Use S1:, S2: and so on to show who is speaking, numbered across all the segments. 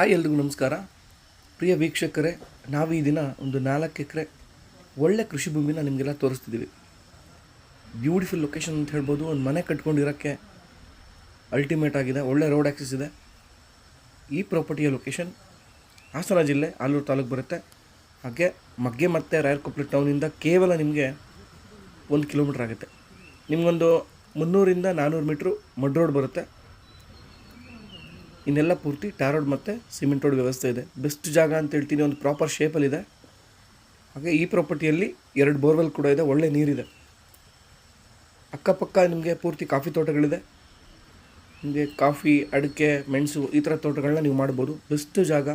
S1: Hi ಎಲ್ರಿಗೂ ನಮಸ್ಕಾರ. ಪ್ರಿಯ ವೀಕ್ಷಕರೇ, ನಾವು ಈ ದಿನ ಒಂದು 4 ಎಕರೆ ಒಳ್ಳೆ ಕೃಷಿ ಭೂಮಿನ ನಿಮಗೆಲ್ಲ ತೋರಿಸ್ತಿದ್ದೀವಿ. ಬ್ಯೂಟಿಫುಲ್ ಲೊಕೇಶನ್ ಅಂತ ಹೇಳ್ಬೋದು. ಒಂದು ಮನೆ ಕಟ್ಕೊಂಡಿರೋಕ್ಕೆ ಅಲ್ಟಿಮೇಟ್ ಆಗಿದೆ. ಒಳ್ಳೆ ರೋಡ್ ಆ್ಯಕ್ಸಸ್ ಇದೆ. ಈ ಪ್ರಾಪರ್ಟಿಯ ಲೊಕೇಶನ್ ಹಾಸನ ಜಿಲ್ಲೆ ಆಲೂರು ತಾಲೂಕು ಬರುತ್ತೆ. ಹಾಗೆ ಮಗ್ಗೆ ಮತ್ತು ರಾಯರಕೊಪ್ಪಲು ಟೌನಿಂದ ಕೇವಲ ನಿಮಗೆ 1 ಕಿಲೋಮೀಟ್ರ್ ಆಗುತ್ತೆ. ನಿಮಗೊಂದು 300 ರಿಂದ 400 ಮೀಟ್ರು ಮಡ್ ರೋಡ್ ಬರುತ್ತೆ. ಇನ್ನೆಲ್ಲ ಪೂರ್ತಿ ಟಾರ್ ರೋಡ್ ಮತ್ತು ಸಿಮೆಂಟ್ ರೋಡ್ ವ್ಯವಸ್ಥೆ ಇದೆ. ಬೆಸ್ಟ್ ಜಾಗ ಅಂತ ಹೇಳ್ತೀನಿ. ಒಂದು ಪ್ರಾಪರ್ ಶೇಪಲ್ಲಿದೆ. ಹಾಗೆ ಈ ಪ್ರಾಪರ್ಟಿಯಲ್ಲಿ 2 ಬೋರ್ವೆಲ್ ಕೂಡ ಇದೆ. ಒಳ್ಳೆ ನೀರಿದೆ. ಅಕ್ಕಪಕ್ಕ ನಿಮಗೆ ಪೂರ್ತಿ ಕಾಫಿ ತೋಟಗಳಿದೆ. ನಿಮಗೆ ಕಾಫಿ, ಅಡಿಕೆ, ಮೆಣಸು ಈ ಥರ ತೋಟಗಳನ್ನ ನೀವು ಮಾಡ್ಬೋದು. ಬೆಸ್ಟ್ ಜಾಗ.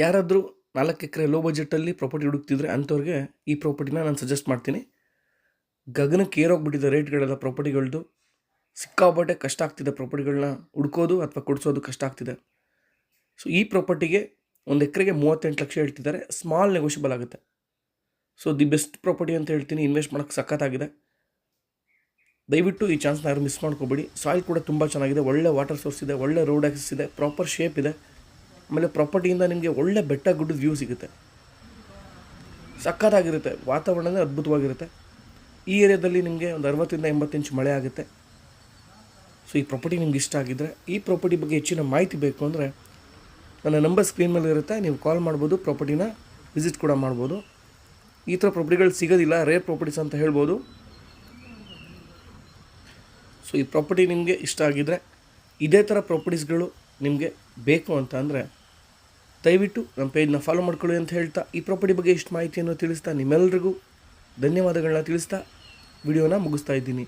S1: ಯಾರಾದರೂ 4 ಎಕರೆ ಲೋ ಬಜೆಟಲ್ಲಿ ಪ್ರಾಪರ್ಟಿ ಹುಡುಕ್ತಿದ್ರೆ ಅಂಥವ್ರಿಗೆ ಈ ಪ್ರಾಪರ್ಟಿನ ನಾನು ಸಜೆಸ್ಟ್ ಮಾಡ್ತೀನಿ. ಗಗನಕ್ಕೆ ಏರೋಗ್ಬಿಟ್ಟಿದೆ ರೇಟ್ಗಳೆಲ್ಲ ಪ್ರಾಪರ್ಟಿಗಳದ್ದು. ಸಿಕ್ಕಾಪಟ್ಟೆ ಕಷ್ಟ ಆಗ್ತಿದೆ ಪ್ರಾಪರ್ಟಿಗಳನ್ನ ಹುಡ್ಕೋದು ಅಥವಾ ಕೊಡಿಸೋದು ಕಷ್ಟ ಆಗ್ತಿದೆ. ಸೊ ಈ ಪ್ರಾಪರ್ಟಿಗೆ 1 ಎಕರೆಗೆ 38 ಲಕ್ಷ ಹೇಳ್ತಿದ್ದಾರೆ. ಸ್ಮಾಲ್ ನೆಗೋಷಿಯಬಲ್ ಆಗುತ್ತೆ. ಸೊ ದಿ ಬೆಸ್ಟ್ ಪ್ರಾಪರ್ಟಿ ಅಂತ ಹೇಳ್ತೀನಿ. ಇನ್ವೆಸ್ಟ್ ಮಾಡೋಕ್ಕೆ ಸಖತ್ತಾಗಿದೆ. ದಯವಿಟ್ಟು ಈ ಚಾನ್ಸ್ನ ಯಾರು ಮಿಸ್ ಮಾಡ್ಕೋಬೇಡಿ. ಸಾಯಿಲ್ ಕೂಡ ತುಂಬ ಚೆನ್ನಾಗಿದೆ. ಒಳ್ಳೆ ವಾಟರ್ ಸೋರ್ಸ್ ಇದೆ. ಒಳ್ಳೆ ರೋಡ್ ಆಕ್ಸಸ್ ಇದೆ. ಪ್ರಾಪರ್ ಶೇಪ್ ಇದೆ. ಆಮೇಲೆ ಪ್ರಾಪರ್ಟಿಯಿಂದ ನಿಮಗೆ ಒಳ್ಳೆ ಬೆಟ್ಟ ಗುಡ್ಡದ ವ್ಯೂ ಸಿಗುತ್ತೆ. ಸಖತ್ತಾಗಿರುತ್ತೆ. ವಾತಾವರಣನೇ ಅದ್ಭುತವಾಗಿರುತ್ತೆ. ಈ ಏರಿಯಾದಲ್ಲಿ ನಿಮಗೆ ಒಂದು 60 ರಿಂದ 80 ಇಂಚ್ ಮಳೆ ಆಗುತ್ತೆ. ಸೊ ಈ ಪ್ರಾಪರ್ಟಿ ನಿಮ್ಗೆ ಇಷ್ಟ ಆಗಿದ್ದರೆ, ಈ ಪ್ರಾಪರ್ಟಿ ಬಗ್ಗೆ ಹೆಚ್ಚಿನ ಮಾಹಿತಿ ಬೇಕು ಅಂದರೆ ನನ್ನ ನಂಬರ್ ಸ್ಕ್ರೀನ್ ಮೇಲೆ ಇರುತ್ತೆ. ನೀವು ಕಾಲ್ ಮಾಡ್ಬೋದು. ಪ್ರಾಪರ್ಟಿನ ವಿಸಿಟ್ ಕೂಡ ಮಾಡ್ಬೋದು. ಈ ಥರ ಪ್ರಾಪರ್ಟಿಗಳು ಸಿಗೋದಿಲ್ಲ. ರೇರ್ ಪ್ರಾಪರ್ಟೀಸ್ ಅಂತ ಹೇಳ್ಬೋದು. ಸೊ ಈ ಪ್ರಾಪರ್ಟಿ ನಿಮಗೆ ಇಷ್ಟ ಆಗಿದ್ದರೆ, ಇದೇ ಥರ ಪ್ರಾಪರ್ಟೀಸ್ಗಳು ನಿಮಗೆ ಬೇಕು ಅಂತ ಅಂದರೆ ದಯವಿಟ್ಟು ನಮ್ಮ ಪೇಜ್ನ ಫಾಲೋ ಮಾಡ್ಕೊಳ್ಳಿ ಅಂತ ಹೇಳ್ತಾ, ಈ ಪ್ರಾಪರ್ಟಿ ಬಗ್ಗೆ ಇಷ್ಟು ಮಾಹಿತಿಯನ್ನು ತಿಳಿಸ್ತಾ ನಿಮ್ಮೆಲ್ಲರಿಗೂ ಧನ್ಯವಾದಗಳನ್ನ ತಿಳಿಸ್ತಾ ವಿಡಿಯೋನ ಮುಗಿಸ್ತಾ ಇದ್ದೀನಿ.